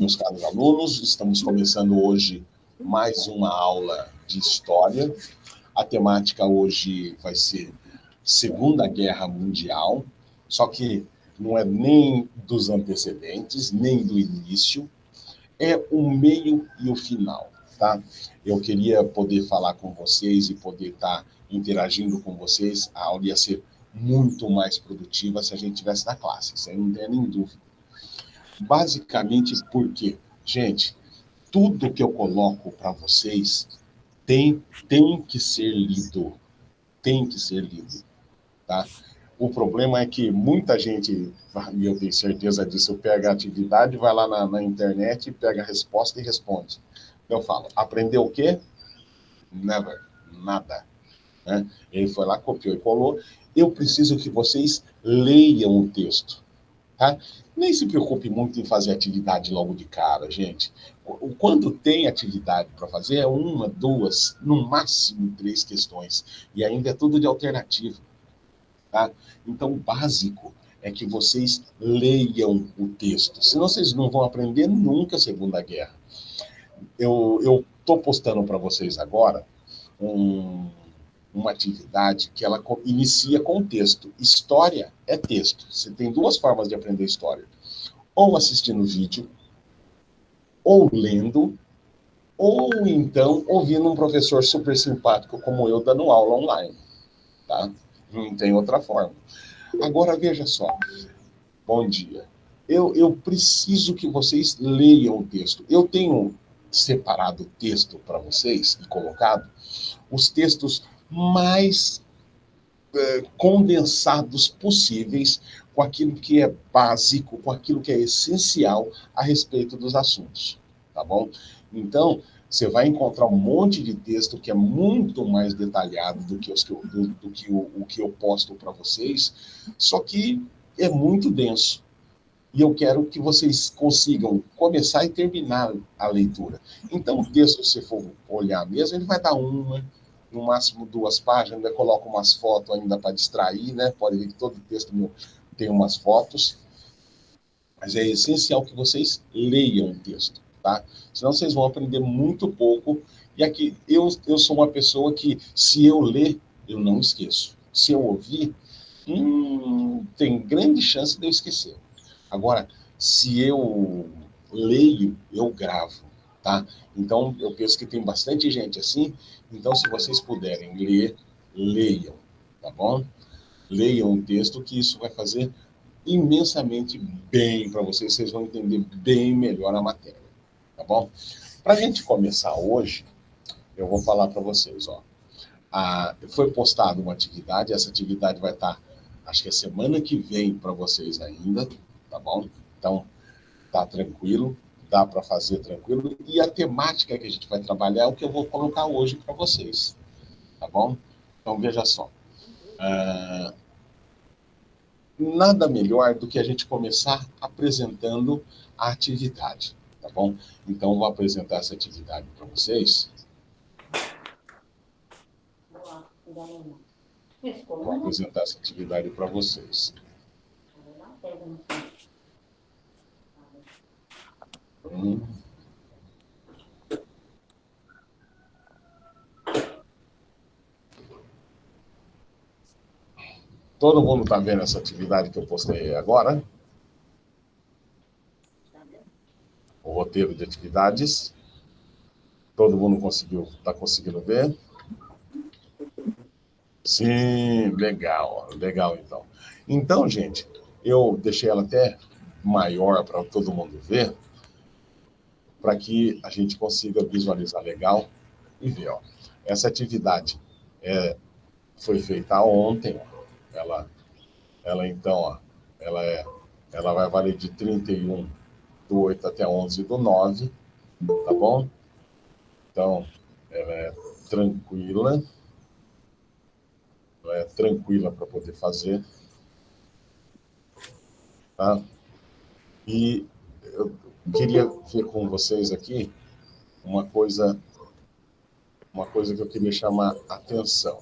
Meus caros alunos, estamos começando hoje mais uma aula de História. A temática hoje vai ser Segunda Guerra Mundial, só que não é nem dos antecedentes, nem do início, é o meio e o final, tá? Eu queria poder falar com vocês e poder estar interagindo com vocês. A aula ia ser muito mais produtiva se a gente tivesse na classe, isso aí não tem nem dúvida. Basicamente porque, gente, tudo que eu coloco para vocês tem que ser lido, tem que ser lido, tá? O problema é que muita gente, e eu tenho certeza disso, pega a atividade, vai lá na internet, pega a resposta e responde. Eu falo, aprendeu o quê? Never, nada. Né? Ele foi lá, copiou e colou. Eu preciso que vocês leiam o texto. Tá? Nem se preocupe muito em fazer atividade logo de cara, gente. Quando tem atividade para fazer, é uma, duas, no máximo 3 questões. E ainda é tudo de alternativa. Tá? Então, o básico é que vocês leiam o texto. Senão vocês não vão aprender nunca a Segunda Guerra. Eu estou postando para vocês agora uma atividade que ela inicia com texto. História é texto. Você tem 2 formas de aprender história. Ou assistindo vídeo, ou lendo, ou então ouvindo um professor super simpático como eu dando aula online. Tá? Não tem outra forma. Agora, veja só. Bom dia. Eu preciso que vocês leiam o texto. Eu tenho separado o texto para vocês e colocado os textos mais condensados possíveis com aquilo que é básico, com aquilo que é essencial a respeito dos assuntos, tá bom? Então, você vai encontrar um monte de texto que é muito mais detalhado do que, o que eu posto para vocês, só que é muito denso. E eu quero que vocês consigam começar e terminar a leitura. Então, o texto, se for olhar mesmo, ele vai dar uma, no máximo 2 páginas, ainda coloco umas fotos ainda para distrair, né? Pode ver que todo texto meu tem umas fotos, mas é essencial que vocês leiam o texto, tá? Senão vocês vão aprender muito pouco. E aqui, eu sou uma pessoa que, se eu ler, eu não esqueço. Se eu ouvir, tem grande chance de eu esquecer. Agora, se eu leio, eu gravo, tá? Então, eu penso que tem bastante gente assim. Então, se vocês puderem ler, leiam, tá bom? Leiam o texto, que isso vai fazer imensamente bem para vocês. Vocês vão entender bem melhor a matéria, tá bom? Para a gente começar hoje, eu vou falar para vocês, ó. Foi postada uma atividade, essa atividade vai estar, acho que é semana que vem para vocês ainda, tá bom? Então, tá tranquilo, dá para fazer tranquilo. E a temática que a gente vai trabalhar é o que eu vou colocar hoje para vocês, tá bom? Então, veja só. Nada melhor do que a gente começar apresentando a atividade, tá bom? Então, eu vou apresentar essa atividade para vocês. Vou apresentar essa atividade para vocês. Todo mundo está vendo essa atividade que eu postei agora? O roteiro de atividades. Todo mundo está conseguindo ver? Sim, legal, legal então. Então, gente, eu deixei ela até maior para todo mundo ver, para que a gente consiga visualizar legal e ver. Ó. Essa atividade foi feita ontem. Ela então, ó, ela vai valer de 31/8 até 11/9, tá bom? Então, ela é tranquila, para poder fazer, tá? E eu queria ver com vocês aqui uma coisa que eu queria chamar a atenção.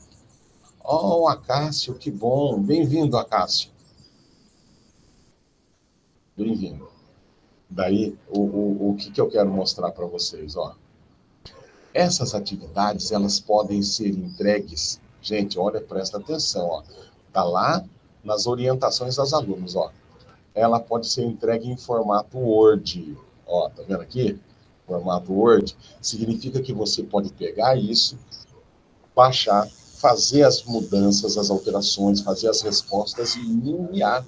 Oh, Acácio, que bom! Bem-vindo, Acácio. Bem-vindo. Daí, o que eu quero mostrar para vocês, ó. Essas atividades, elas podem ser entregues, gente, olha, presta atenção, ó. Tá lá nas orientações das alunos, ó. Ela pode ser entregue em formato Word, ó, tá vendo aqui? Formato Word, significa que você pode pegar isso, baixar, fazer as mudanças, as alterações, fazer as respostas e enviar,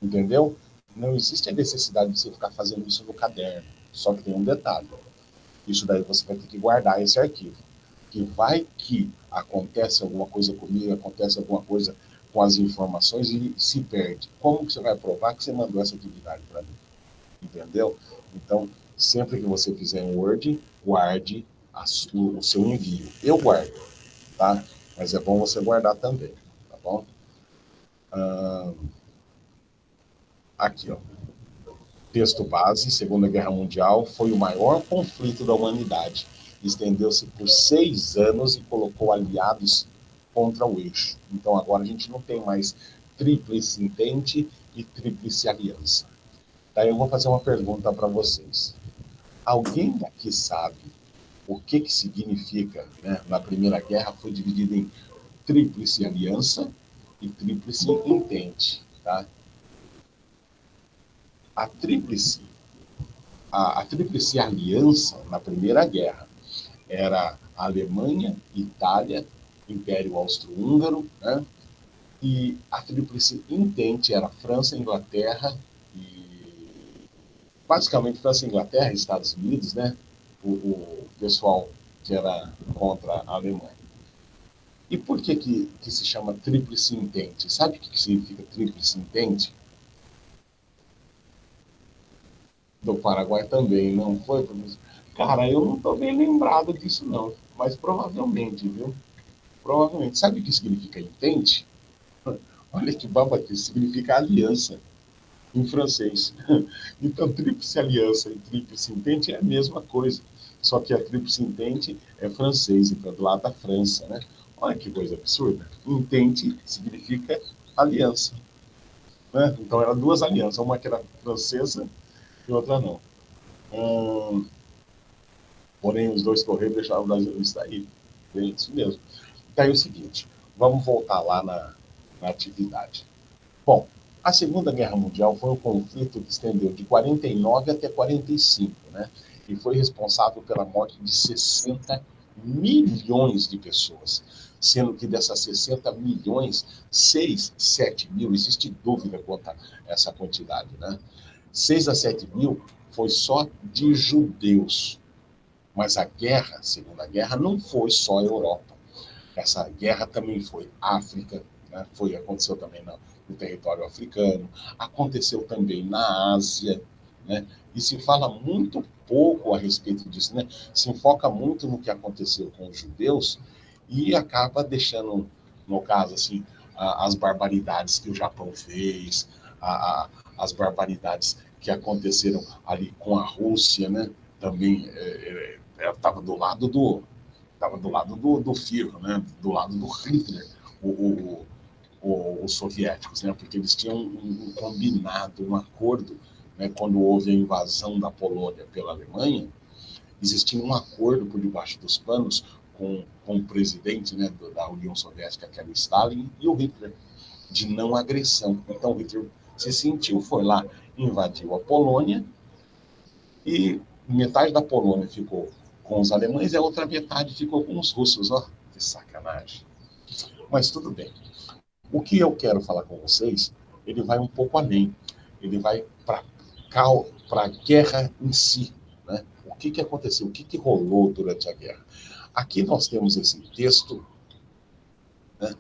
entendeu? Não existe a necessidade de você ficar fazendo isso no caderno, só que tem um detalhe. Isso daí você vai ter que guardar esse arquivo. Que vai que acontece alguma coisa comigo, acontece alguma coisa com as informações e se perde. Como que você vai provar que você mandou essa atividade para mim? Entendeu? Então, sempre que você fizer em Word, guarde o seu envio. Eu guardo, tá? Mas é bom você guardar também, tá bom? Aqui, ó. Texto base, Segunda Guerra Mundial, foi o maior conflito da humanidade. Estendeu-se por 6 anos e colocou aliados contra o eixo. Então agora a gente não tem mais tríplice entente e tríplice aliança. Daí eu vou fazer uma pergunta para vocês. Alguém aqui sabe o que significa, né? Na Primeira Guerra foi dividido em tríplice aliança e tríplice entente, tá? A tríplice a Tríplice Aliança na Primeira Guerra era a Alemanha, Itália, Império Austro-Húngaro, né? E a Tríplice Entente era França, Inglaterra e basicamente França, Inglaterra e Estados Unidos, né? O pessoal que era contra a Alemanha. E por que se chama Tríplice Entente? Sabe o que significa Tríplice Entente? Do Paraguai também, não foi, professor? Cara, eu não estou bem lembrado disso, não. Mas provavelmente, viu? Provavelmente. Sabe o que significa entente? Olha que babaquice, significa aliança, em francês. Então, tríplice aliança e tríplice entente é a mesma coisa. Só que a tríplice entente é francês, então do lado da França, né? Olha que coisa absurda. Entente significa aliança. Né? Então, eram duas alianças, uma que era francesa e outra não. Porém, os dois correios deixaram o Brasil sair. É isso mesmo. Daí é o seguinte, vamos voltar lá na atividade. Bom, a Segunda Guerra Mundial foi um conflito que estendeu de 49 até 45, né? E foi responsável pela morte de 60 milhões de pessoas. Sendo que dessas 60 milhões, 6, 7 mil, existe dúvida quanto a essa quantidade, né? 6 a 7 mil foi só de judeus. Mas a guerra, a Segunda Guerra, não foi só a Europa. Essa guerra também foi África, né? Aconteceu também no território africano, aconteceu também na Ásia, né? E se fala muito pouco a respeito disso, né? Se enfoca muito no que aconteceu com os judeus e acaba deixando, no caso, assim, as barbaridades que o Japão fez, as barbaridades que aconteceram ali com a Rússia, né? Também estava do lado do Führer, né? Do lado do Hitler, os soviéticos, né? Porque eles tinham um combinado, um acordo, né? Quando houve a invasão da Polônia pela Alemanha, existia um acordo por debaixo dos panos com o presidente, né, da União Soviética, que era o Stalin, e o Hitler, de não agressão. Então o Hitler se sentiu, foi lá, invadiu a Polônia e metade da Polônia ficou com os alemães e a outra metade ficou com os russos. Ó, que sacanagem. Mas tudo bem. O que eu quero falar com vocês, ele vai um pouco além. Ele vai para a guerra em si. Né? O que aconteceu? O que rolou durante a guerra? Aqui nós temos esse texto, né?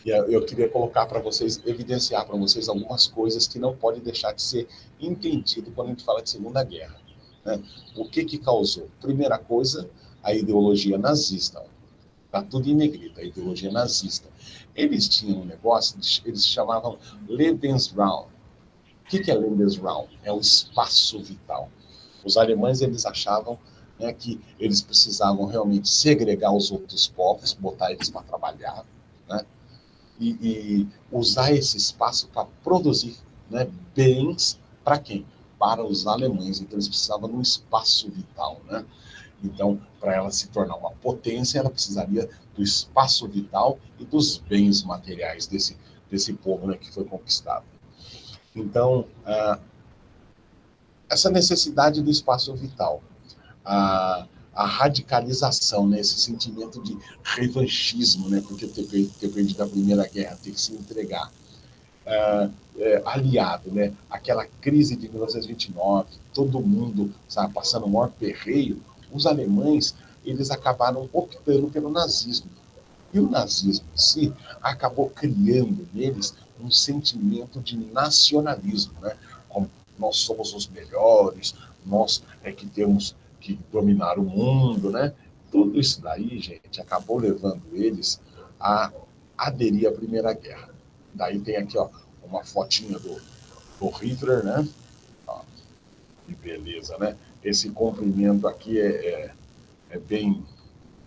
E eu queria colocar para vocês, evidenciar para vocês algumas coisas que não podem deixar de ser entendido quando a gente fala de Segunda Guerra. Né? O que causou? Primeira coisa, a ideologia nazista. Está tudo em negrito, a ideologia nazista. Eles tinham um negócio, eles chamavam Lebensraum. O que é Lebensraum? É o espaço vital. Os alemães, eles achavam, né, que eles precisavam realmente segregar os outros povos, botar eles para trabalhar, né, e usar esse espaço para produzir, né, bens para quem? para os alemães, então eles precisavam de um espaço vital, né? Então, para ela se tornar uma potência, ela precisaria do espaço vital e dos bens materiais desse povo, né, que foi conquistado. Então, essa necessidade do espaço vital, a radicalização, né, esse sentimento de revanchismo, né, porque ter perdido a Primeira Guerra, ter que se entregar, aliado, né, aquela crise de 1929, todo mundo, sabe, passando o maior perreio, os alemães, eles acabaram optando pelo nazismo. E o nazismo em si acabou criando neles um sentimento de nacionalismo, né? Como nós somos os melhores, nós é que temos que dominar o mundo, né? Tudo isso daí, gente, acabou levando eles a aderir à Primeira Guerra. Daí tem aqui, ó, uma fotinha do Hitler, né? Ó, que beleza, né? Esse comprimento aqui é bem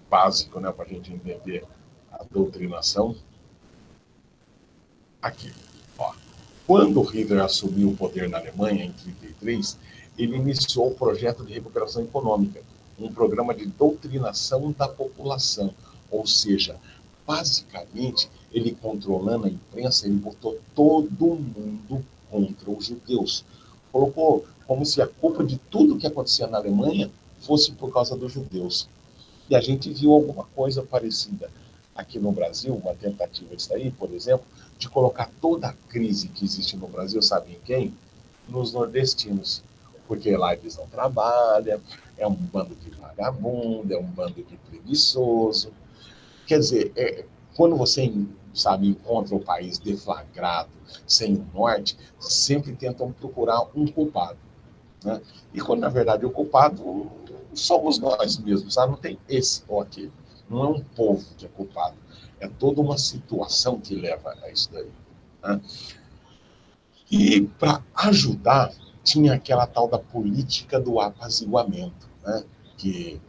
básico, né, para a gente entender a doutrinação. Aqui, ó. Quando Hitler assumiu o poder na Alemanha, em 1933, ele iniciou o projeto de recuperação econômica, um programa de doutrinação da população, ou seja, basicamente, ele controlando a imprensa, ele botou todo mundo contra os judeus. Colocou como se a culpa de tudo que acontecia na Alemanha fosse por causa dos judeus. E a gente viu alguma coisa parecida aqui no Brasil, uma tentativa disso aí, por exemplo, de colocar toda a crise que existe no Brasil, sabe em quem? Nos nordestinos. Porque lá eles não trabalham, é um bando de vagabundo, é um bando de preguiçoso. Quer dizer, quando você, sabe, encontra o país deflagrado, sem o norte, sempre tentam procurar um culpado, né? E quando, na verdade, o culpado somos nós mesmos, sabe? Não tem esse ou aquele. Não é um povo que é culpado. É toda uma situação que leva a isso daí, né? E, para ajudar, tinha aquela tal da política do apaziguamento, né? Que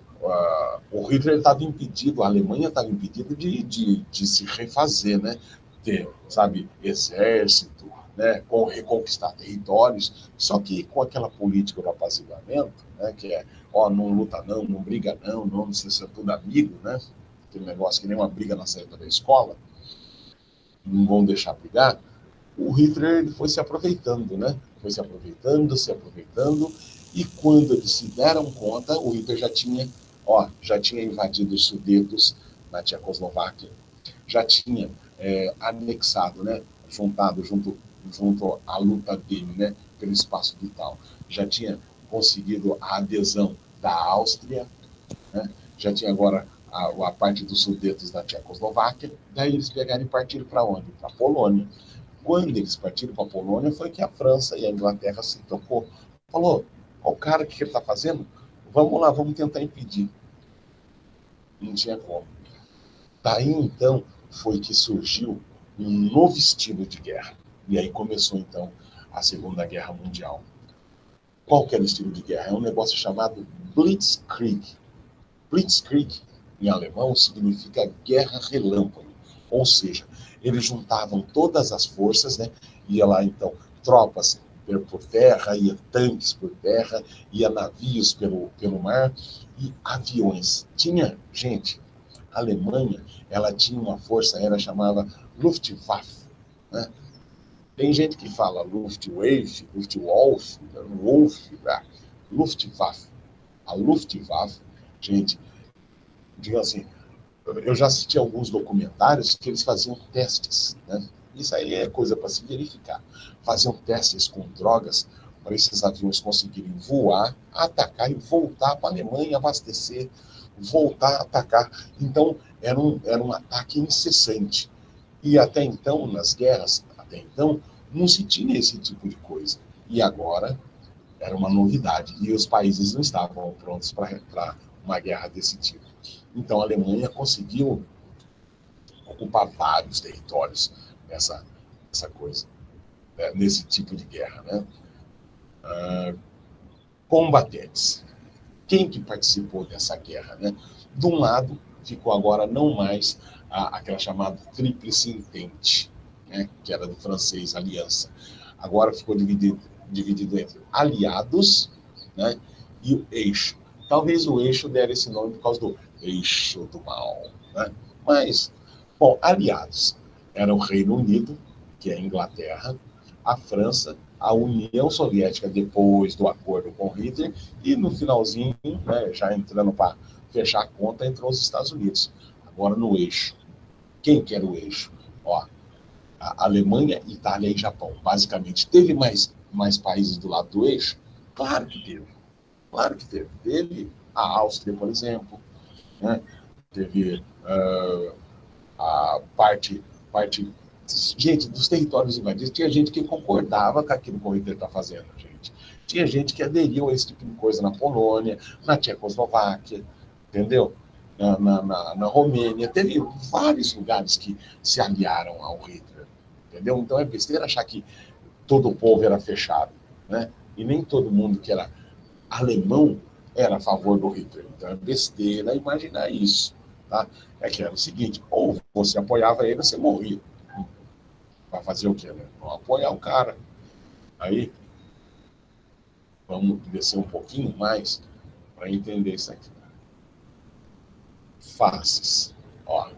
o Hitler estava impedido, a Alemanha estava impedida de se refazer, né? Ter, sabe, exército, né? Reconquistar territórios. Só que com aquela política do apaziguamento, né? Que é, ó, não luta não, não briga não, não se é tudo amigo, né? Aquele negócio que nem uma briga na saída da escola, não vão deixar brigar. O Hitler ele foi se aproveitando, né? Foi se aproveitando, e quando eles se deram conta, o Hitler já tinha invadido os Sudetos na Tchecoslováquia, já tinha anexado, né? Junto à luta dele, né? Pelo espaço vital, já tinha conseguido a adesão da Áustria, né? Já tinha agora a parte dos Sudetos da Tchecoslováquia, daí eles pegaram e partiram para onde? Para a Polônia. Quando eles partiram para a Polônia, foi que a França e a Inglaterra se tocou. Falou, ó, o cara, o que ele está fazendo? Vamos lá, vamos tentar impedir. Não tinha como. Daí, então, foi que surgiu um novo estilo de guerra. E aí começou, então, a Segunda Guerra Mundial. Qual que era o estilo de guerra? É um negócio chamado Blitzkrieg. Blitzkrieg, em alemão, significa guerra relâmpago. Ou seja, eles juntavam todas as forças, né? Ia lá, então, tropas por terra, ia tanques por terra, ia navios pelo mar e aviões. Tinha, gente, a Alemanha, ela tinha uma força aérea chamada Luftwaffe, né? Tem gente que fala Luftwaffe, Luftwaffe, Luftwaffe. A Luftwaffe, gente, diga assim, eu já assisti alguns documentários que eles faziam testes, né? Isso aí é coisa para se verificar. Faziam testes com drogas para esses aviões conseguirem voar, atacar e voltar para a Alemanha, abastecer, voltar a atacar. Então, era um ataque incessante. E até então, nas guerras, não se tinha esse tipo de coisa. E agora era uma novidade. E os países não estavam prontos para uma guerra desse tipo. Então, a Alemanha conseguiu ocupar vários territórios nessa coisa, né, nesse tipo de guerra, né? Combatentes. Quem que participou dessa guerra, né? De um lado, ficou agora não mais aquela chamada Tríplice Entente, né? Que era do francês Aliança. Agora ficou dividido dividido entre aliados, né, e o eixo. Talvez o eixo dera esse nome por causa do eixo do mal, né? Mas, bom, aliados era o Reino Unido, que é a Inglaterra, a França, a União Soviética depois do acordo com Hitler, e no finalzinho, né, já entrando para fechar a conta, entrou os Estados Unidos. Agora no eixo. Quem que era o eixo? Ó, a Alemanha, Itália e Japão. Basicamente, teve mais países do lado do eixo? Claro que teve. Claro que teve. Teve a Áustria, por exemplo, né? Teve a parte. Gente, dos territórios invadidos, tinha gente que concordava com aquilo que o Hitler está fazendo, gente. Tinha gente que aderiu a esse tipo de coisa na Polônia, na Tchecoslováquia, entendeu? Na Romênia. Teve vários lugares que se aliaram ao Hitler, entendeu? Então é besteira achar que todo o povo era fechado, né? E nem todo mundo que era alemão era a favor do Hitler. Então é besteira imaginar isso, tá? É que era o seguinte, ou você apoiava ele ou você morria. Vai fazer o quê, né? Vamos apoiar o cara. Aí, vamos descer um pouquinho mais para entender isso aqui. Faces. Ó.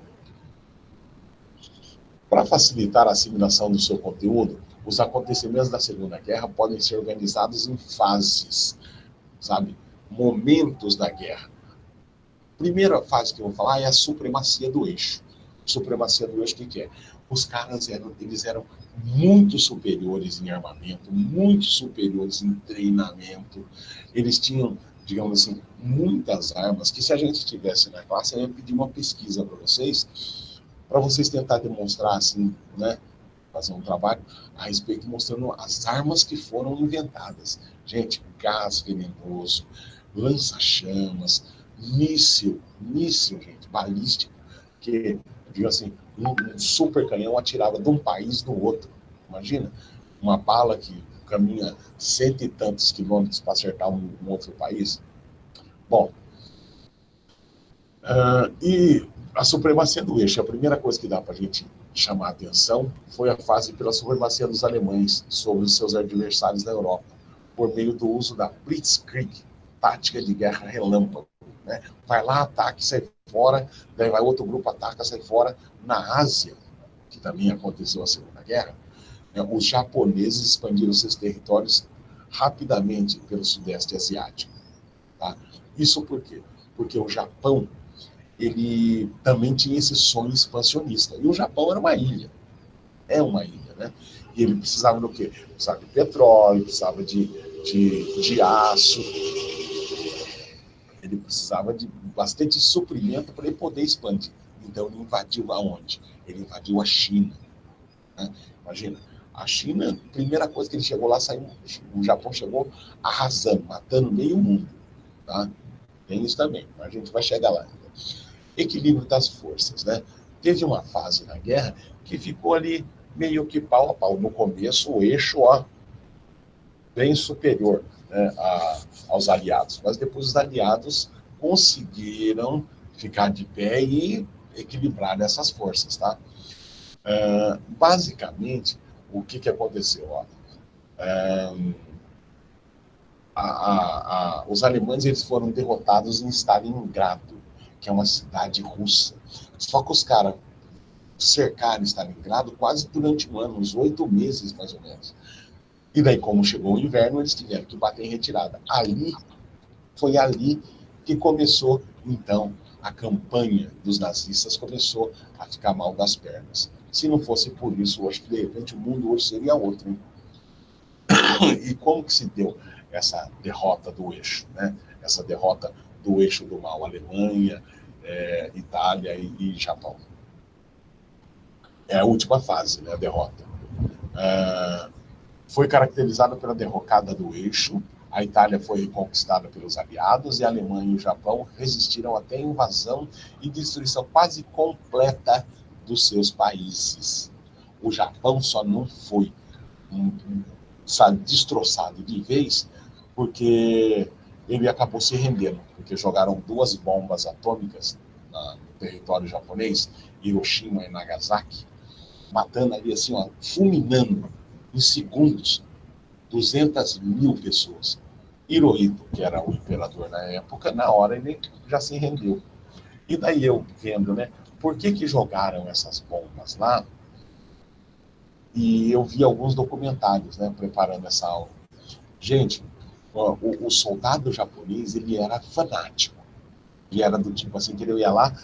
Para facilitar a assimilação do seu conteúdo, os acontecimentos da Segunda Guerra podem ser organizados em fases, sabe? Momentos da guerra. Primeira fase que eu vou falar é a supremacia do eixo. Supremacia do eixo, o que é? Os caras eles eram muito superiores em armamento, muito superiores em treinamento. Eles tinham, digamos assim, muitas armas que se a gente estivesse na classe, eu ia pedir uma pesquisa para vocês tentar demonstrar assim, né? Fazer um trabalho a respeito, mostrando as armas que foram inventadas. Gente, gás venenoso, lança-chamas, míssil, gente, balístico, que, digo assim, um super canhão atirava de um país do outro. Imagina, uma bala que caminha 100 e tantos quilômetros para acertar um outro país. Bom, e a supremacia do eixo, a primeira coisa que dá para a gente chamar a atenção foi a fase pela supremacia dos alemães sobre os seus adversários na Europa, por meio do uso da Blitzkrieg, tática de guerra relâmpago. Né? Vai lá, ataca, sai fora, daí vai outro grupo, ataca, sai fora. Na Ásia, que também aconteceu a Segunda Guerra, né, os japoneses expandiram seus territórios rapidamente pelo Sudeste Asiático. Tá? Isso por quê? Porque o Japão ele também tinha esse sonho expansionista. E o Japão era uma ilha. É uma ilha, né? E ele precisava do quê? Precisava de petróleo, precisava de aço. Ele precisava de bastante suprimento para ele poder expandir. Então ele invadiu aonde? Ele invadiu a China. Né? Imagina, a China, primeira coisa que ele chegou lá, saiu, o Japão chegou arrasando, matando meio mundo. Tá? Tem isso também, mas a gente vai chegar lá. Equilíbrio das forças, né? Teve uma fase na guerra que ficou ali meio que pau a pau. No começo, o eixo, ó, bem superior, né, aos aliados. Mas depois os aliados conseguiram ficar de pé e equilibrar essas forças, tá? Basicamente, o que aconteceu? Ó? Os alemães eles foram derrotados em Stalingrado, que é uma cidade russa. Só que os caras cercaram Stalingrado quase durante um ano, uns 8 meses, mais ou menos. E daí, como chegou o inverno, eles tiveram que bater em retirada. Foi ali que começou, então, a campanha dos nazistas começou a ficar mal das pernas. Se não fosse por isso, hoje, de repente, o mundo hoje seria outro. Hein? E como que se deu essa derrota do eixo, né? Essa derrota do eixo do mal, Alemanha, Itália e Japão. É a última fase, né, a derrota. Foi caracterizada pela derrocada do eixo, a Itália foi reconquistada pelos aliados e a Alemanha e o Japão resistiram até a invasão e destruição quase completa dos seus países. O Japão só não foi destroçado de vez porque ele acabou se rendendo, porque jogaram 2 bombas atômicas no território japonês, Hiroshima e Nagasaki, matando ali assim, ó, fulminando em segundos 200 mil pessoas. Hirohito, que era o imperador na época, na hora ele já se rendeu. E daí eu vendo, né, por que jogaram essas bombas lá? E eu vi alguns documentários, né, preparando essa aula. Gente, o soldado japonês, ele era fanático. Ele era do tipo assim, que ele ia lá,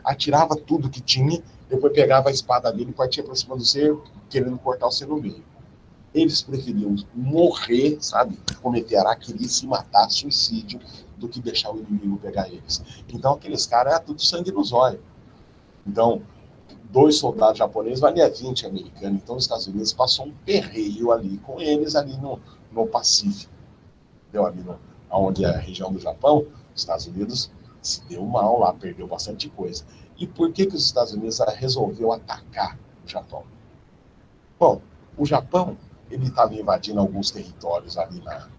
atirava tudo que tinha, depois pegava a espada dele e partia para cima do ser, querendo cortar o ser no meio. Eles preferiam morrer, sabe, cometer araquiri, se matar, suicídio, do que deixar o inimigo pegar eles. Então aqueles caras eram tudo sangue nos olhos. Então, 2 soldados japoneses valia 20 americanos. Então os Estados Unidos passou um perreio ali com eles, ali no Pacífico. Deu ali onde é a região do Japão, os Estados Unidos se deu mal lá, perdeu bastante coisa. E por que os Estados Unidos resolveu atacar o Japão? Bom, o Japão, ele estava invadindo alguns territórios ali na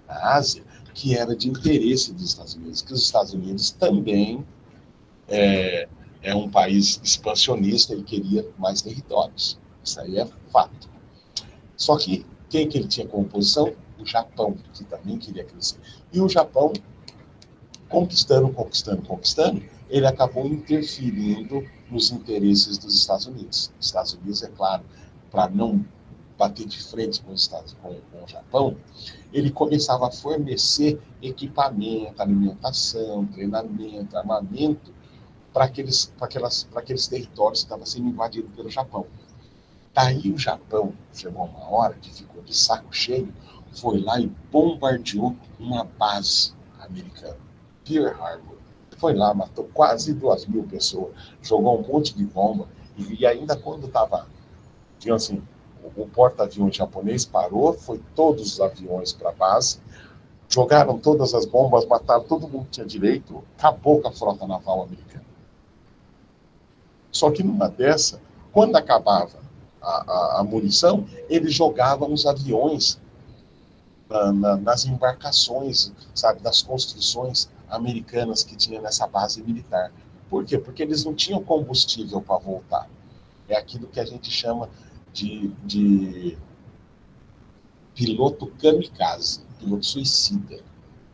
Ásia, que era de interesse dos Estados Unidos, que os Estados Unidos também é um país expansionista e queria mais territórios. Isso aí é fato. Só que quem que ele tinha como oposição? O Japão, que também queria crescer. E o Japão, conquistando, ele acabou interferindo nos interesses dos Estados Unidos. Os Estados Unidos, é claro, para não bater de frente com o Japão, ele começava a fornecer equipamento, alimentação, treinamento, armamento para aqueles territórios que estavam sendo invadidos pelo Japão. Daí o Japão, chegou uma hora que ficou de saco cheio, foi lá e bombardeou uma base americana, Pearl Harbor. Foi lá, matou quase 2.000 pessoas, jogou um monte de bomba, e ainda quando estava, digamos assim, o porta-aviões japonês parou, foi todos os aviões para a base, jogaram todas as bombas, mataram todo mundo que tinha direito, acabou com a frota naval americana. Só que numa dessa, quando acabava a munição, eles jogavam os aviões nas embarcações, sabe, das construções americanas que tinha nessa base militar. Por quê? Porque eles não tinham combustível para voltar. É aquilo que a gente chama de piloto kamikaze, piloto suicida.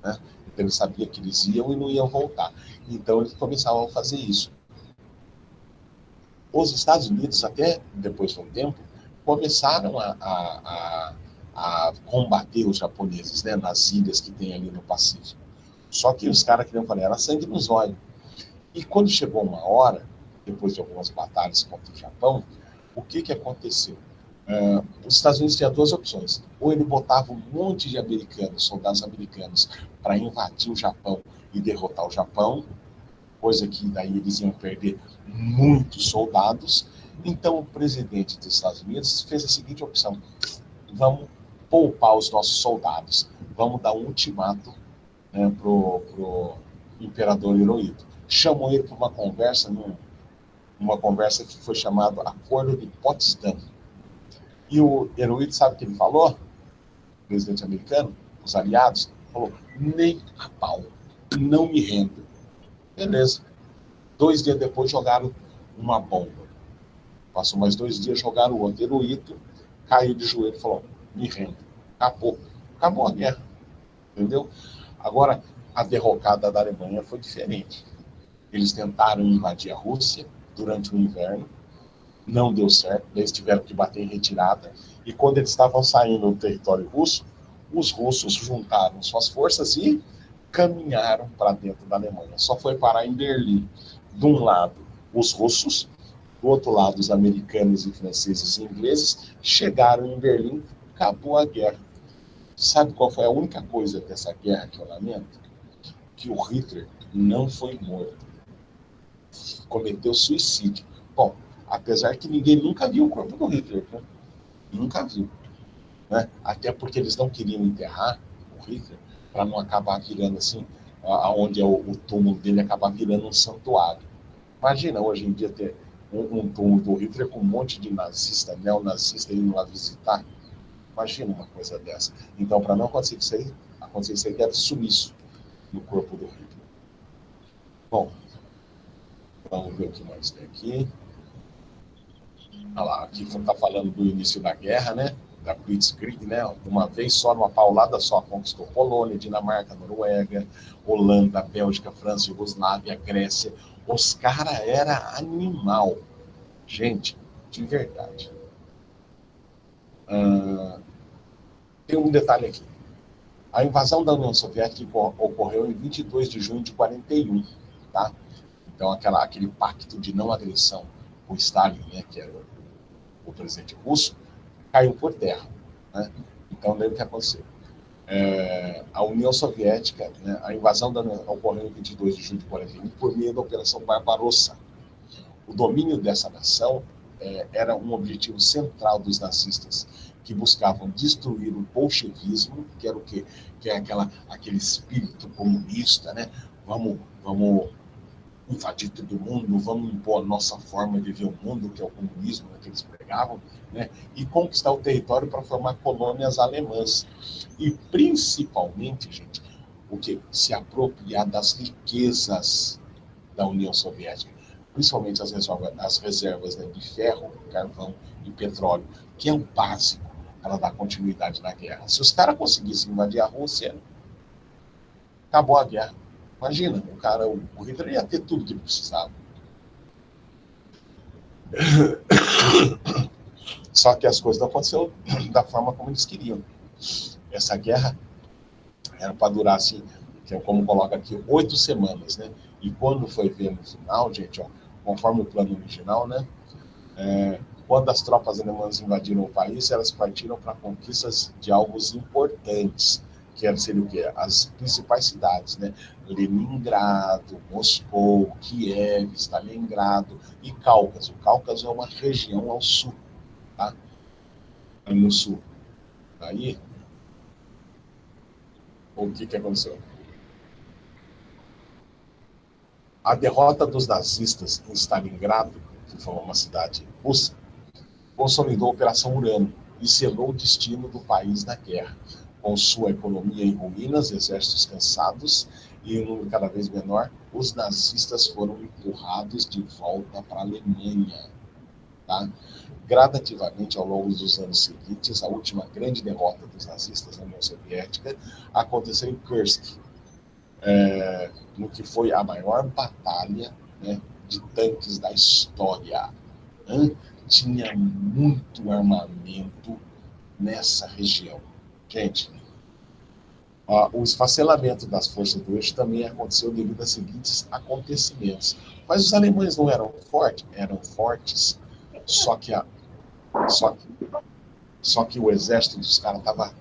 Né? Então ele sabia que eles iam e não iam voltar. Então eles começavam a fazer isso. Os Estados Unidos, até depois de um tempo, começaram a combater os japoneses, né, nas ilhas que tem ali no Pacífico. Só que os caras queriam falar, era sangue nos olhos. E quando chegou uma hora, depois de algumas batalhas contra o Japão, o que aconteceu? Os Estados Unidos tinham 2 opções. Ou ele botava um monte de americanos, soldados americanos, para invadir o Japão e derrotar o Japão, coisa que daí eles iam perder muitos soldados. Então o presidente dos Estados Unidos fez a seguinte opção: vamos poupar os nossos soldados, vamos dar um ultimato, né, pro imperador Hirohito. Chamou ele para uma conversa, uma conversa que foi chamada Acordo de Potsdam. E o Hirohito, sabe o que ele falou? O presidente americano, os aliados, falou: nem a pau, não me rendo. Beleza. 2 dias depois jogaram uma bomba. Passou mais 2 dias, jogaram outra. Hirohito caiu de joelho e falou: me rendo. Acabou. Acabou a guerra. Entendeu? Agora, a derrocada da Alemanha foi diferente. Eles tentaram invadir a Rússia durante o inverno, não deu certo, eles tiveram que bater em retirada, e quando eles estavam saindo do território russo, os russos juntaram suas forças e caminharam para dentro da Alemanha. Só foi parar em Berlim. De um lado, os russos, do outro lado, os americanos e franceses e ingleses chegaram em Berlim, acabou a guerra. Sabe qual foi a única coisa dessa guerra que eu lamento? Que o Hitler não foi morto. Cometeu suicídio. Bom, apesar que ninguém nunca viu o corpo do Hitler, né? Nunca viu. Né? Até porque eles não queriam enterrar o Hitler para não acabar virando assim, aonde é o túmulo dele acabar virando um santuário. Imagina hoje em dia ter um túmulo do Hitler com um monte de nazista, neonazista indo lá visitar. Imagina uma coisa dessa. Então, para não acontecer isso aí, deve sumiço no corpo do Hitler. Bom, vamos ver o que mais tem aqui. Olha lá, aqui está falando do início da guerra, né? da Blitzkrieg, né? Uma vez só, numa paulada só, conquistou Polônia, Dinamarca, Noruega, Holanda, Bélgica, França, Iugoslávia, Grécia. Os caras eram animal. Gente, de verdade. Tem um detalhe aqui. A invasão da União Soviética ocorreu em 22 de junho de 41, tá? Então, aquele pacto de não agressão com Stalin, né, que era o presidente russo, caiu por terra, né? Então, daí o que aconteceu? A União Soviética, né, a invasão ocorreu em 22 de junho de 41 por meio da Operação Barbarossa. O domínio dessa nação era um objetivo central dos nazistas, que buscavam destruir o bolchevismo, que era o quê? Que é aquele espírito comunista, né? Vamos invadir todo mundo, vamos impor a nossa forma de ver o mundo, que é o comunismo, né, que eles pregavam, né? E conquistar o território para formar colônias alemãs. E, principalmente, gente, o quê? Se apropriar das riquezas da União Soviética, principalmente as reservas, né, de ferro, carvão e petróleo, que é o básico para dar continuidade na guerra. Se os caras conseguissem invadir a Rússia, acabou a guerra. Imagina, o Hitler ia ter tudo que ele precisava. Só que as coisas não aconteceram da forma como eles queriam. Essa guerra era para durar, assim, que é como coloca aqui, 8 semanas, né? E quando foi ver no final, gente, ó, conforme o plano original, né? Quando as tropas alemãs invadiram o país, elas partiram para conquistas de alvos importantes, que seriam o quê? As principais cidades, né? Leningrado, Moscou, Kiev, Stalingrado e Cáucaso. O Cáucaso é uma região ao sul, tá? No sul. Aí, o que aconteceu? A derrota dos nazistas em Stalingrado, que foi uma cidade russa, consolidou a Operação Urano e selou o destino do país na guerra, com sua economia em ruínas, exércitos cansados e um número cada vez menor, os nazistas foram empurrados de volta para a Alemanha. Tá? Gradativamente, ao longo dos anos seguintes, a última grande derrota dos nazistas na União Soviética aconteceu em Kursk, no que foi a maior batalha, né, de tanques da história. Tinha muito armamento nessa região. Gente, o esfacelamento das forças do eixo também aconteceu devido a seguintes acontecimentos. Mas os alemães não eram fortes? Eram fortes, só que o exército dos caras estava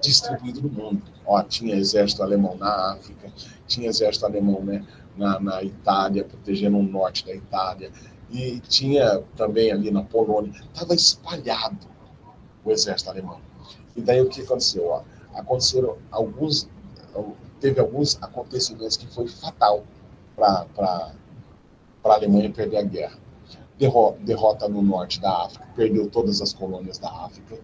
distribuído no mundo. Tinha exército alemão na África, tinha exército alemão, né, na Itália, protegendo o norte da Itália, e tinha também ali na Polônia. Estava espalhado o exército alemão. E daí o que aconteceu? Teve alguns acontecimentos que foi fatal para a Alemanha perder a guerra. Derrota no norte da África, perdeu todas as colônias da África,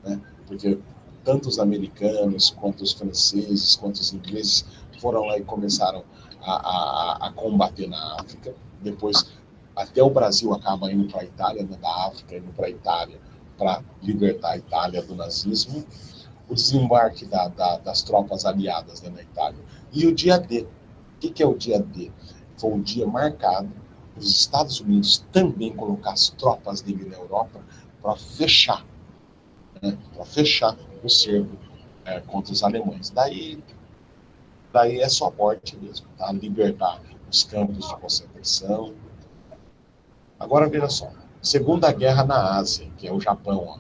né? Porque tanto os americanos, quanto os franceses, quanto os ingleses foram lá e começaram a combater na África. Depois, até o Brasil acaba indo para a Itália, né, da África, indo para a Itália, para libertar a Itália do nazismo. O desembarque das tropas aliadas, né, na Itália. E o dia D. O que é o dia D? Foi um dia marcado para os Estados Unidos também colocar as tropas dele na Europa para fechar, né, o cerco contra os alemães. Daí é só morte mesmo, tá? Libertar os campos de concentração. Agora, veja só. Segunda Guerra na Ásia, que é o Japão, ó.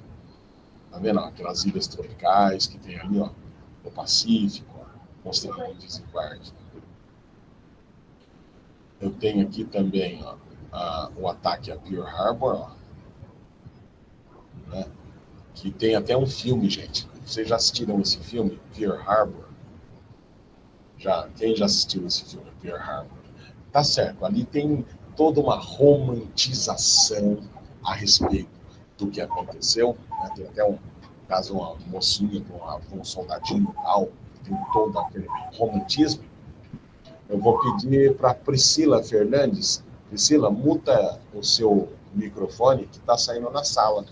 Tá vendo? Aquelas ilhas tropicais que tem ali, ó, no Pacífico, ó, mostrando o desembarque. Eu tenho aqui também, ó, o ataque a Pearl Harbor, ó, né? Que tem até um filme, gente. Vocês já assistiram esse filme, Pearl Harbor? Quem já assistiu esse filme, Pearl Harbor? Tá certo, ali tem toda uma romantização a respeito do que aconteceu, né? Tem até um caso, uma mocinha com um soldadinho tal, tem todo aquele romantismo. Eu vou pedir para Priscila Fernandes. Priscila, muta o seu microfone que está saindo na sala.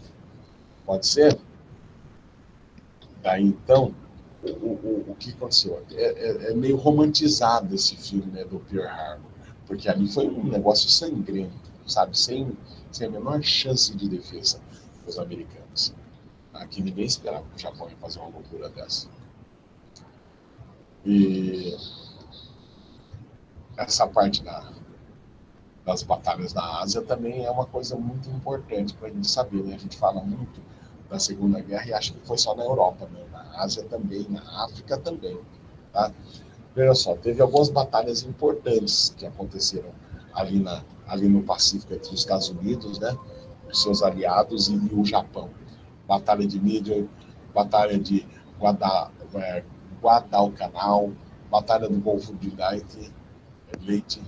Pode ser? Daí, então, o que aconteceu? É meio romantizado esse filme, né, do Pearl Harbor, porque ali foi um negócio sangrento, sabe? Sem a menor chance de defesa dos americanos. Aqui ninguém esperava que o Japão ia fazer uma loucura dessa. E essa parte das batalhas na Ásia também é uma coisa muito importante para a gente saber, né? A gente fala muito da Segunda Guerra e acha que foi só na Europa, né? Na Ásia também, na África também, tá? Veja só, teve algumas batalhas importantes que aconteceram ali no Pacífico entre os Estados Unidos, né? Os seus aliados e o Japão. Batalha de Midway, Batalha de Guadalcanal, Batalha do Golfo de Leyte,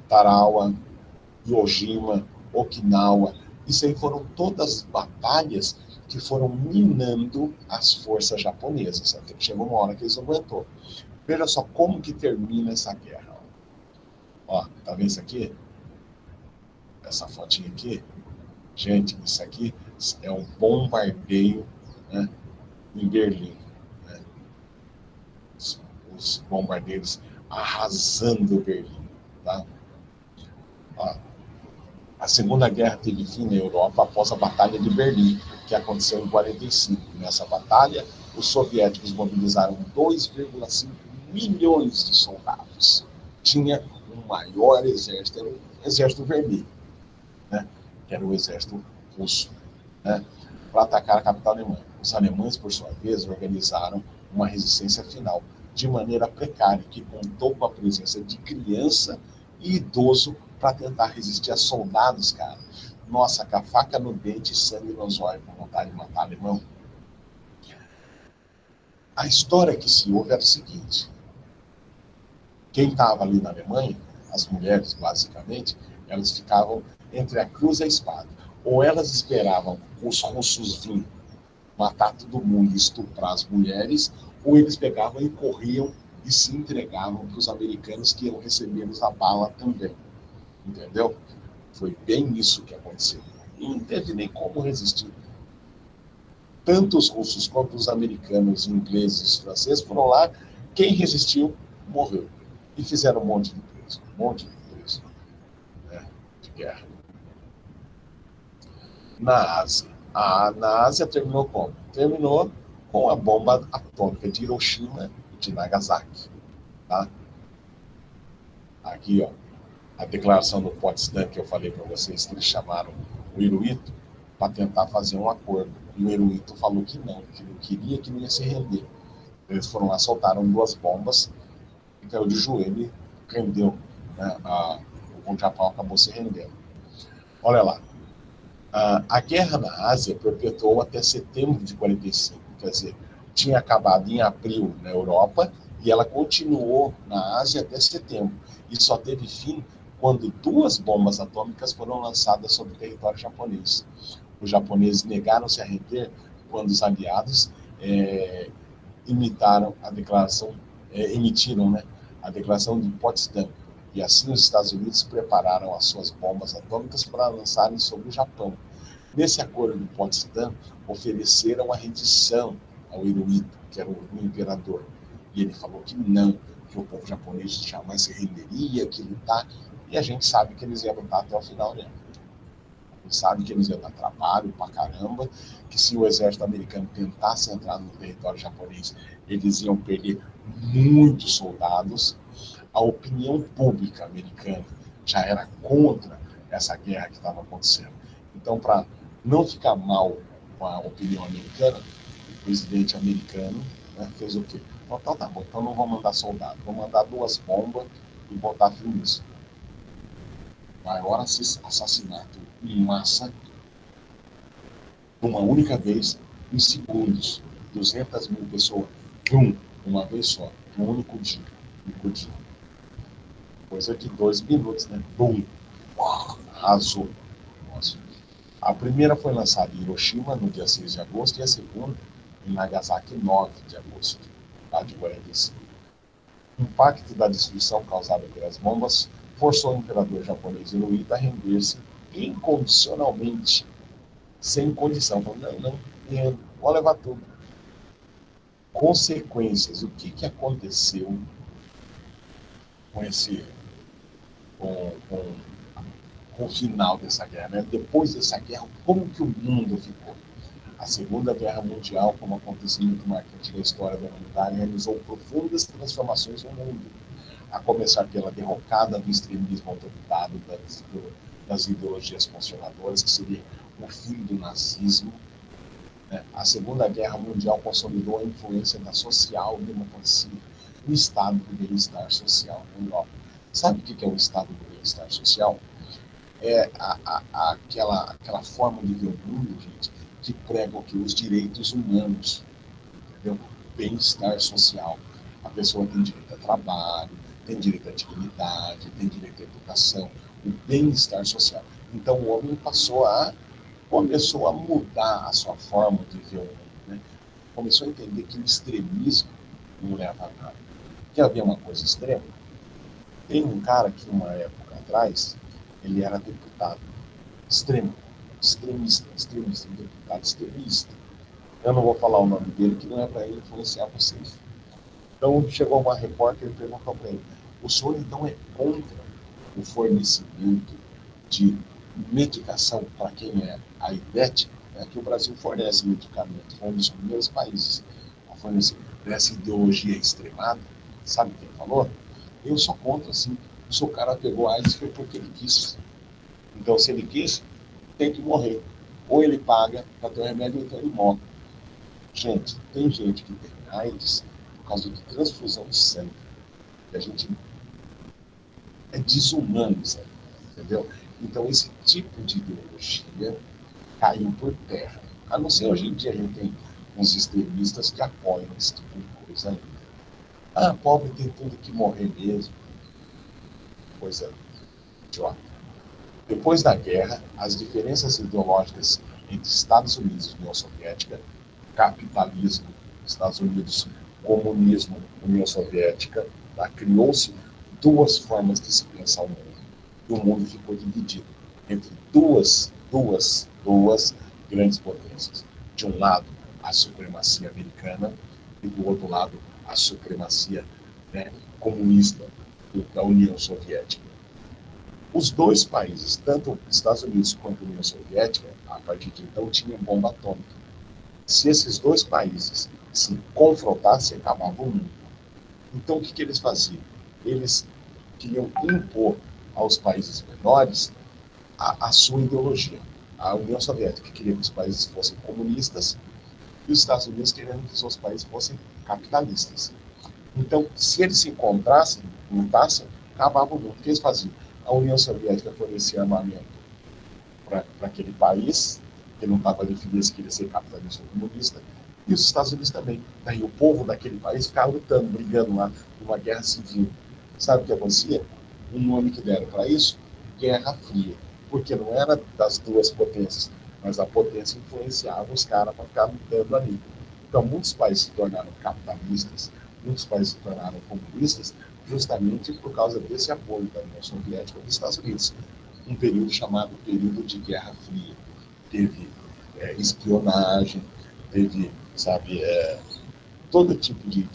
Tarawa, Iwo Okinawa. Isso aí foram todas batalhas que foram minando as forças japonesas. Até que chegou uma hora que eles não aguentou. Veja só como que termina essa guerra. Ó, tá vendo isso aqui? Essa fotinha aqui? Gente, isso aqui é um bombardeio, né, em Berlim. Né? Os bombardeiros arrasando Berlim. Tá? Ó, a Segunda Guerra teve fim na Europa após a Batalha de Berlim, que aconteceu em 45. Nessa batalha, os soviéticos mobilizaram 2,5 milhões de soldados. Tinha um maior exército, era o Exército Vermelho, né? Que era o exército russo, né? Para atacar a capital alemã. Os alemães, por sua vez, organizaram uma resistência final, de maneira precária, que contou com a presença de criança e idoso para tentar resistir a soldados, cara. Nossa, com a faca no dente e sangue nos olhos, com vontade de matar alemão. A história que se ouve era o seguinte: quem estava ali na Alemanha, as mulheres, basicamente, elas ficavam entre a cruz e a espada. Ou elas esperavam os russos virem matar todo mundo e estuprar as mulheres, ou eles pegavam e corriam e se entregavam para os americanos que iam recebê-los a bala também. Entendeu? Foi bem isso que aconteceu. E não teve nem como resistir. Tanto os russos quanto os americanos, ingleses, franceses foram lá. Quem resistiu, morreu. E fizeram um monte de preso, né, de guerra. Na Ásia. Na Ásia terminou como? Terminou com a bomba atômica de Hiroshima e de Nagasaki. Tá? Aqui, ó, a declaração do Potsdam, que eu falei para vocês, que eles chamaram o Hirohito para tentar fazer um acordo. E o Hirohito falou que não queria, que não ia se render. Eles foram lá, soltaram 2 bombas, e caiu de joelho e rendeu. Né? O Japão acabou se rendendo. Olha lá. A guerra na Ásia perpetuou até setembro de 45, quer dizer, tinha acabado em abril na Europa e ela continuou na Ásia até setembro. E só teve fim quando 2 bombas atômicas foram lançadas sobre o território japonês. Os japoneses negaram-se a render quando os aliados emitiram, né, a declaração de Potsdam. E assim os Estados Unidos prepararam as suas bombas atômicas para lançarem sobre o Japão. Nesse acordo de Potsdam, ofereceram a rendição ao Hirohito, que era o imperador. E ele falou que não, que o povo japonês jamais se renderia, que lutar. E a gente sabe que eles iam lutar até o final mesmo. A gente sabe que eles iam dar trabalho pra caramba, que se o exército americano tentasse entrar no território japonês, eles iam perder muitos soldados. A opinião pública americana já era contra essa guerra que estava acontecendo. Então, para não ficar mal com a opinião americana, o presidente americano, né, fez o quê? Então tá bom, então não vou mandar soldado, vou mandar 2 bombas e botar fim nisso. Maior assassinato em massa, uma única vez, em segundos. 200 mil pessoas, uma vez só, um único dia. Coisa de 2 minutos, né? Bum! Arrasou. Nossa. A primeira foi lançada em Hiroshima no dia 6 de agosto e a segunda em Nagasaki, 9 de agosto, lá de 45. O impacto da destruição causada pelas bombas forçou o imperador japonês Hirohito a render-se incondicionalmente, sem condição. Falou, não, Pode levar tudo. Consequências. O que aconteceu com esse... com o final dessa guerra, né? Depois dessa guerra, como que o mundo ficou? A Segunda Guerra Mundial, como acontecimento marcante da história da humanidade, realizou profundas transformações no mundo, a começar pela derrocada do extremismo autoritário das ideologias conservadoras, que seria o fim do nazismo. A Segunda Guerra Mundial consolidou a influência da social-democracia, o estado do bem-estar social na Europa. Sabe o que é o estado do bem-estar social? É aquela forma de ver o mundo, gente, que prega o que? Os direitos humanos, entendeu? Bem-estar social. A pessoa tem direito a trabalho, tem direito à dignidade, tem direito à educação, o bem-estar social. Então o homem começou a mudar a sua forma de ver o mundo, né? Começou a entender que o extremismo não leva a nada. Quer ver uma coisa extrema? Tem um cara que, uma época atrás, ele era deputado extremista, um deputado extremista. Eu não vou falar o nome dele, que não é para ele influenciar vocês. Então, chegou uma repórter e perguntou para ele: o senhor, então, é contra o fornecimento de medicação para quem é diabético? Que o Brasil fornece medicamentos, foi um dos primeiros países a fornecer essa ideologia extremada. Sabe quem falou? Eu sou contra, sim. Se o cara pegou AIDS foi porque ele quis. Então, se ele quis, tem que morrer. Ou ele paga para ter o remédio, ou então ele morre. Gente, tem gente que tem AIDS por causa de transfusão de sangue. E a gente é desumano, sabe? Entendeu? Então, esse tipo de ideologia caiu por terra. A não ser hoje em dia a gente tem uns extremistas que apoiam esse tipo de coisa ainda. Ah, pobre tem tudo que morrer mesmo. Coisa idiota. Depois da guerra, as diferenças ideológicas entre Estados Unidos e União Soviética, capitalismo, Estados Unidos, comunismo, União Soviética, criou-se duas formas de se pensar o mundo. E o mundo ficou dividido entre duas grandes potências. De um lado, a supremacia americana, e do outro lado, a supremacia, né, comunista da União Soviética. Os dois países, tanto os Estados Unidos quanto a União Soviética, a partir de então, tinham bomba atômica. Se esses dois países se confrontassem, acabava o mundo. Então, o que eles faziam? Eles queriam impor aos países menores a sua ideologia. A União Soviética queria que os países fossem comunistas e os Estados Unidos queriam que os seus países fossem capitalistas. Então, se eles se encontrassem, lutassem, acabava o mundo. O que eles faziam? A União Soviética fornecia armamento para aquele país, que não estava definido se queria ser capitalista ou comunista, e os Estados Unidos também. Daí o povo daquele país ficava lutando, brigando lá, numa guerra civil. Sabe o que acontecia? O nome que deram para isso? Guerra Fria. Porque não era das duas potências, mas a potência influenciava os caras para ficar lutando ali. Então, muitos países se tornaram capitalistas, muitos países se tornaram comunistas, justamente por causa desse apoio da União Soviética dos Estados Unidos. Um período chamado período de Guerra Fria. Teve espionagem, teve, sabe, todo tipo de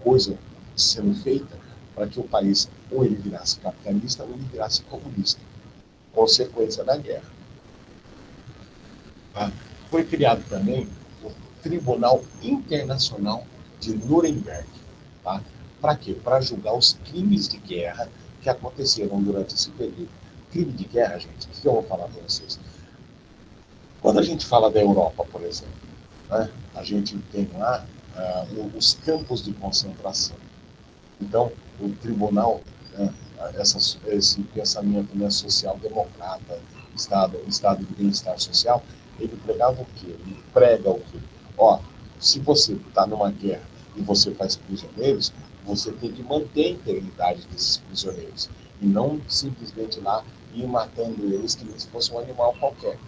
coisa sendo feita para que o país ou ele virasse capitalista ou ele virasse comunista. Consequência da guerra. Foi criado também o Tribunal Internacional de Nuremberg. Tá? Para quê? Para julgar os crimes de guerra que aconteceram durante esse período. Crime de guerra, gente, o que eu vou falar para vocês? Quando a gente fala da Europa, por exemplo, né, a gente tem lá os campos de concentração. Então, o tribunal, né, esse pensamento, né, social-democrata, estado de bem-estar social, ele pregava o quê? Ele prega o quê? Ó, se você está numa guerra e você faz prisioneiros, você tem que manter a integridade desses prisioneiros e não simplesmente lá ir matando eles como se fosse um animal qualquer.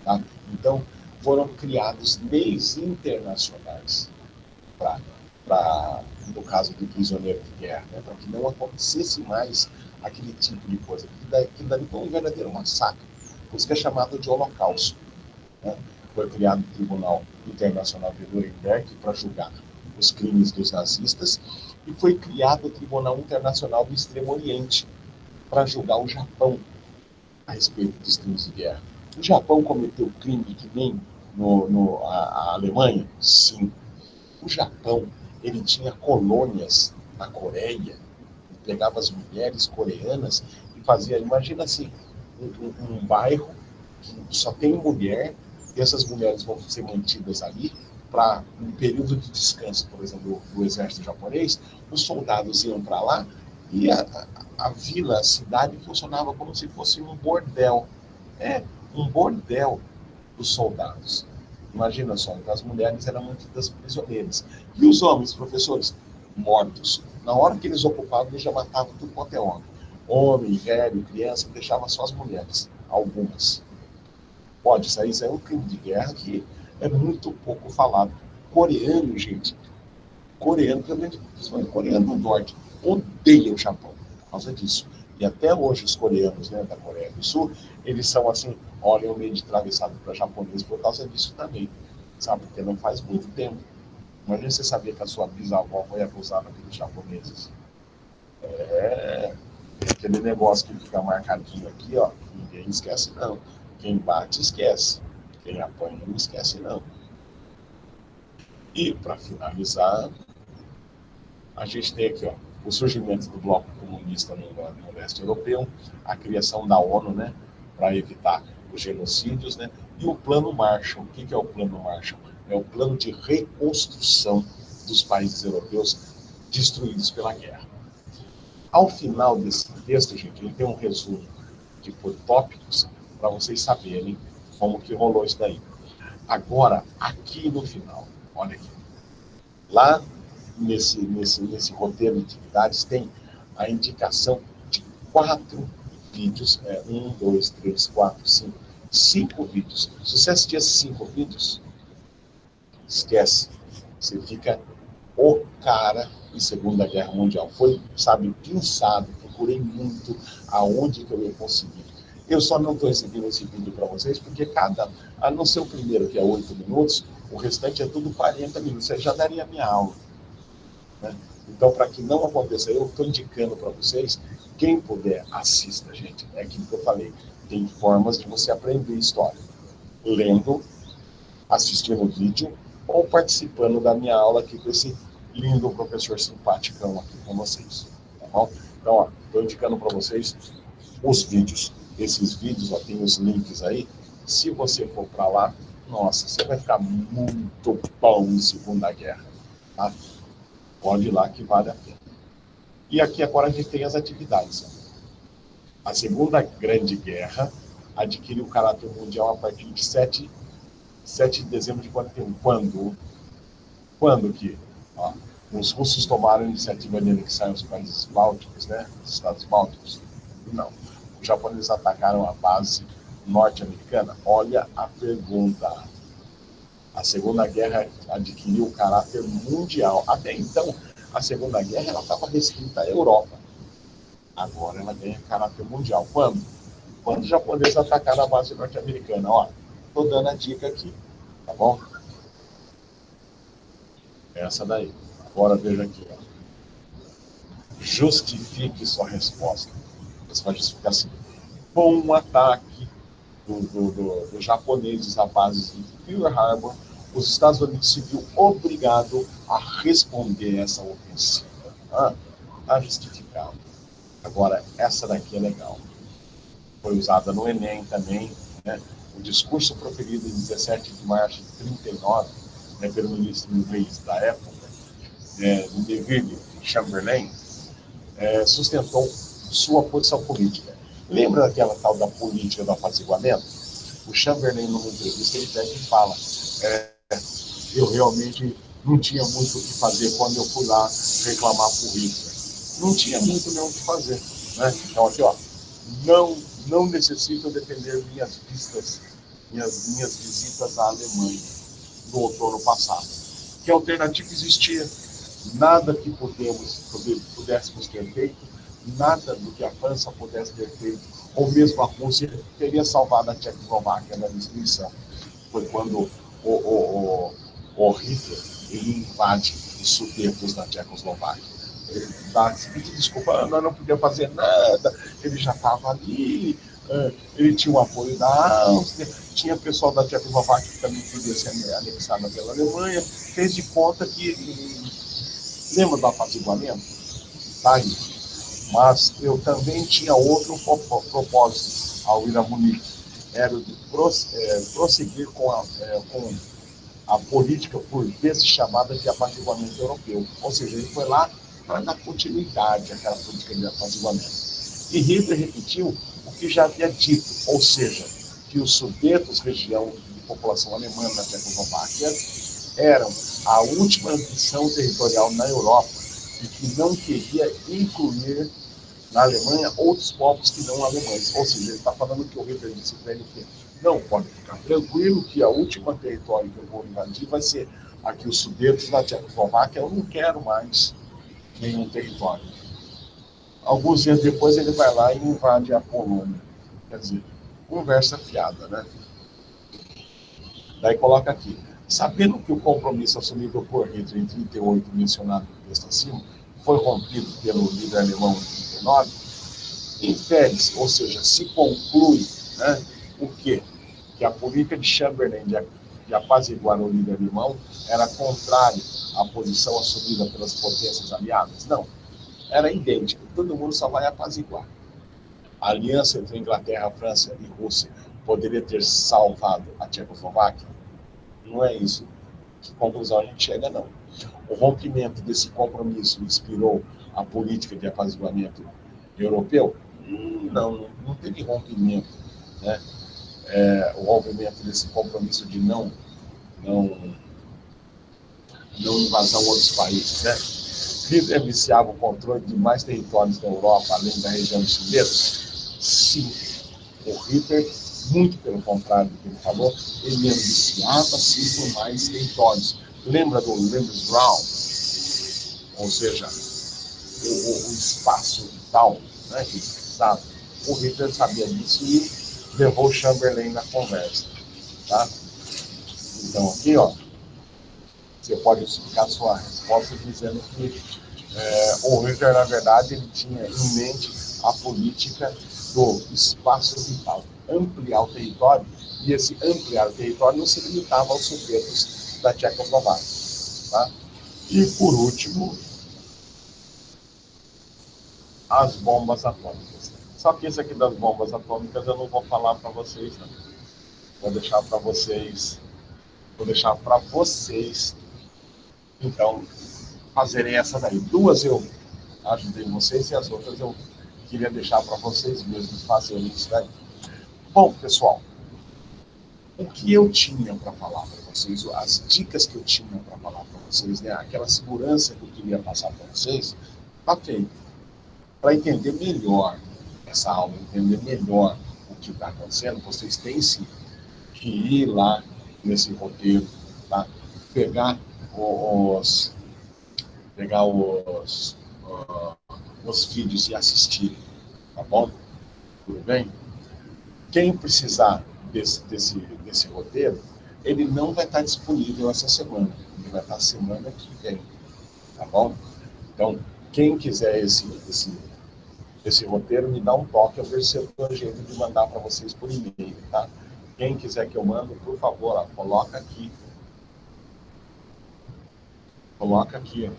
Tá? Então, foram criados leis internacionais no caso do prisioneiro de guerra, né, para que não acontecesse mais aquele tipo de coisa, que dali foi um verdadeiro massacre, por isso que é chamado de holocausto. Né? foi criado o Tribunal Internacional de Nuremberg para julgar os crimes dos nazistas, e foi criado o Tribunal Internacional do Extremo Oriente para julgar o Japão a respeito dos crimes de guerra. O Japão cometeu crime que nem a Alemanha? Sim. O Japão, ele tinha colônias na Coreia, pegava as mulheres coreanas e fazia, imagina assim, um bairro que só tem mulher, e essas mulheres vão ser mantidas ali para um período de descanso, por exemplo, do exército japonês. Os soldados iam para lá e a vila, a cidade funcionava como se fosse um bordel. Um bordel dos soldados. Imagina só, então as mulheres eram mantidas prisioneiras. E os homens, professores, mortos. Na hora que eles ocupavam, eles já matavam tudo quanto é homem. Homem, velho, criança, deixava só as mulheres, algumas. Pode sair, isso é um crime de guerra que é muito pouco falado. Coreano, gente, coreano, principalmente coreano do norte, odeia o Japão por causa disso. E até hoje os coreanos, né, da Coreia do Sul, eles são assim, olham meio de travessado para japonês por causa disso também, sabe? Porque não faz muito tempo. Imagina você saber que a sua bisavó foi abusada pelos japoneses. É aquele negócio que fica marcadinho aqui, ó, ninguém esquece não. Quem bate, esquece. Quem apanha, não esquece não. E, para finalizar, a gente tem aqui, ó, o surgimento do bloco comunista no leste europeu, a criação da ONU, né, para evitar os genocídios, né, e o Plano Marshall. O que é o Plano Marshall? É o plano de reconstrução dos países europeus destruídos pela guerra. Ao final desse texto, gente, ele tem um resumo por tópicos para vocês saberem como que rolou isso daí. Agora, aqui no final, olha aqui, lá nesse roteiro de atividades tem a indicação de 4 vídeos, 1, 2, 3, 4, 5 vídeos. Se você assistir esses 5 vídeos, esquece, você fica o cara em Segunda Guerra Mundial. Foi, sabe, pensado, procurei muito aonde que eu ia conseguir. Eu só não estou exibindo esse vídeo para vocês, porque a não ser o primeiro, que é 8 minutos, o restante é tudo 40 minutos. Aí já daria a minha aula. Né? Então, para que não aconteça, eu estou indicando para vocês, quem puder, assista, gente. É aquilo que eu falei, tem formas de você aprender história. Lendo, assistindo o vídeo, ou participando da minha aula aqui com esse lindo professor simpaticão aqui com vocês. Tá bom? Então, estou indicando para vocês os vídeos. Esses vídeos, ó, tem os links aí. Se você for para lá, nossa, você vai ficar muito bom em Segunda Guerra. Tá? Pode ir lá que vale a pena. E aqui agora a gente tem as atividades. A Segunda Grande Guerra adquiriu caráter mundial a partir de 7 de dezembro de 41. Quando que os russos tomaram a iniciativa de anexar os países bálticos, né? Os estados bálticos? Não. Os japoneses atacaram a base norte-americana? Olha a pergunta. A Segunda Guerra adquiriu caráter mundial. Até então, a Segunda Guerra estava restrita à Europa. Agora ela ganha caráter mundial. Quando? Quando os japoneses atacaram a base norte-americana. Ó, estou dando a dica aqui, tá bom? Essa daí. Agora veja aqui. Ó. Justifique sua resposta. Você vai justificar assim. Com um ataque dos japoneses à base de Pearl Harbor, os Estados Unidos se viu obrigado a responder essa ofensiva. Está justificado. Agora, essa daqui é legal. Foi usada no Enem também, né? O discurso proferido em 17 de março de 1939, né, pelo ministro inglês da época, Neville Chamberlain, sustentou sua posição política. Lembra daquela tal da política do apaziguamento? O Chamberlain, numa entrevista, ele pega e fala: eu realmente não tinha muito o que fazer quando eu fui lá reclamar por Hitler. Não tinha muito mesmo o que fazer. Né? Então, aqui, ó, não necessito defender minhas visitas à Alemanha no outono passado. Que alternativa existia? Nada que pudéssemos ter feito, nada do que a França pudesse ter feito, ou mesmo a Rússia, teria salvado a Tchecoslováquia da destruição. foi quando o Hitler ele invade os Sudetos da Tchecoslováquia. Ele dá a seguinte desculpa, nós não podíamos fazer nada, ele já estava ali, ele tinha o apoio da Áustria, tinha pessoal da Tchecoslováquia que também podia ser anexada pela Alemanha, fez de conta que... Lembra do apaziguamento? Tá aí. Mas eu também tinha outro propósito ao ir a Munique, era de prosseguir com a política, por vezes chamada de apaziguamento europeu. Ou seja, ele foi lá para dar continuidade àquela política de apaziguamento. E Hitler repetiu o que já havia dito, ou seja, que os Sudetos, região de população alemã na Tchecoslováquia, eram a última ambição territorial na Europa e que não queria incluir na Alemanha outros povos que não alemães. Ou seja, ele está falando que o Hitler disse para ele que não, pode ficar tranquilo que a última território que eu vou invadir vai ser aqui os Sudetos da Tchecoslováquia, eu não quero mais nenhum território. Alguns dias depois ele vai lá e invade a Polônia. Quer dizer, conversa fiada, né? Daí coloca aqui, sabendo que o compromisso assumido por Hitler em 1938, mencionado no texto acima, foi rompido pelo líder alemão em 1939, infere-se, ou seja, se conclui, né, o quê? Que a política de Chamberlain de apaziguar o líder alemão era contrária à posição assumida pelas potências aliadas? Não, era idêntica, todo mundo só vai apaziguar. A aliança entre Inglaterra, França e Rússia poderia ter salvado a Tchecoslováquia? Não é isso. Que conclusão a gente chega, não. O rompimento desse compromisso inspirou a política de apaziguamento europeu? Não teve rompimento, né? O rompimento desse compromisso de não invasão a outros países, né? Hitler viciava o controle de mais territórios da Europa, além da região dos Sudetos? Sim. O Hitler, muito pelo contrário do que ele falou, ele ambiciava sim por mais territórios. Lembra do Lebensraum? Ou seja, o espaço vital, né, que precisava. O Hitler sabia disso e levou o Chamberlain na conversa. Tá? Então aqui, ó, você pode explicar a sua resposta dizendo que o Hitler, na verdade, ele tinha em mente a política do espaço vital, ampliar o território, e esse ampliar o território não se limitava aos Sudetos da Tchecoslováquia. Tá? E, por último, as bombas atômicas. Só que esse aqui das bombas atômicas eu não vou falar para vocês, não. Vou deixar para vocês, então, fazerem essa daí. Duas eu ajudei vocês e as outras eu queria deixar para vocês mesmos fazerem isso daí. Bom, pessoal, o que eu tinha para falar para vocês, as dicas que eu tinha para falar para vocês, né, aquela segurança que eu queria passar para vocês, está feito. Para entender melhor essa aula, entender melhor o que está acontecendo, vocês têm sim que ir lá nesse roteiro, tá? pegar os vídeos e assistir, tá bom? Tudo bem? Quem precisar desse roteiro, ele não vai estar disponível essa semana, ele vai estar semana que vem, tá bom? Então, quem quiser esse roteiro, me dá um toque, eu vejo se eu dou jeito de mandar para vocês por e-mail, tá? Quem quiser que eu mando, por favor, ó, coloca aqui, ó,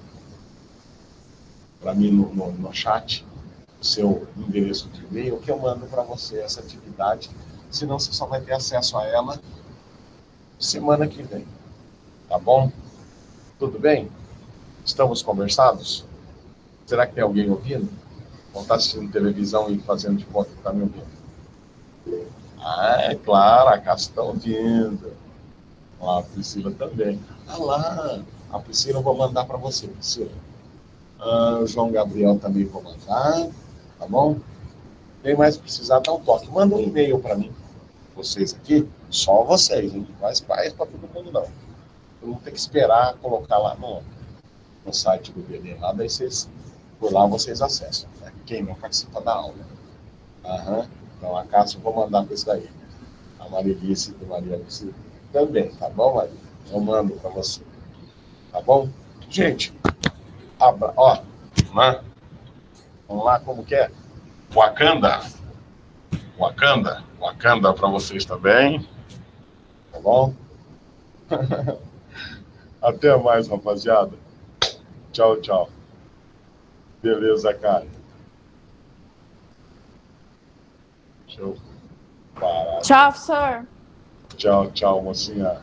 para mim no chat, o seu endereço de e-mail, que eu mando para você essa atividade, senão você só vai ter acesso a ela semana que vem, tá bom? Tudo bem? Estamos conversados? Será que tem alguém ouvindo? Ou está assistindo televisão e fazendo de conta que está me ouvindo? Ah, é claro, a Cássia está ouvindo. A Priscila também. Ah lá, a Priscila eu vou mandar para você, Priscila. O João Gabriel também vou mandar, tá bom? Quem mais precisar, dá um toque. Manda um e-mail para mim. Vocês aqui, só vocês, hein? Mas para todo mundo não. Eu não tenho que esperar colocar lá no site do BD lá, daí vocês, por lá vocês acessam, né? Quem não participa da aula. Então a Cássia eu vou mandar para isso daí. A Marilice e Maria Lucia também, tá bom, Maria? Eu mando para você, tá bom? Gente, ó, né? Vamos lá, como que é? Wakanda. Wakanda. Wakanda para vocês também, tá bom? Até mais, rapaziada. Tchau, tchau. Beleza, cara. Deixa eu parar. Tchau, professor. Tchau, tchau, mocinha.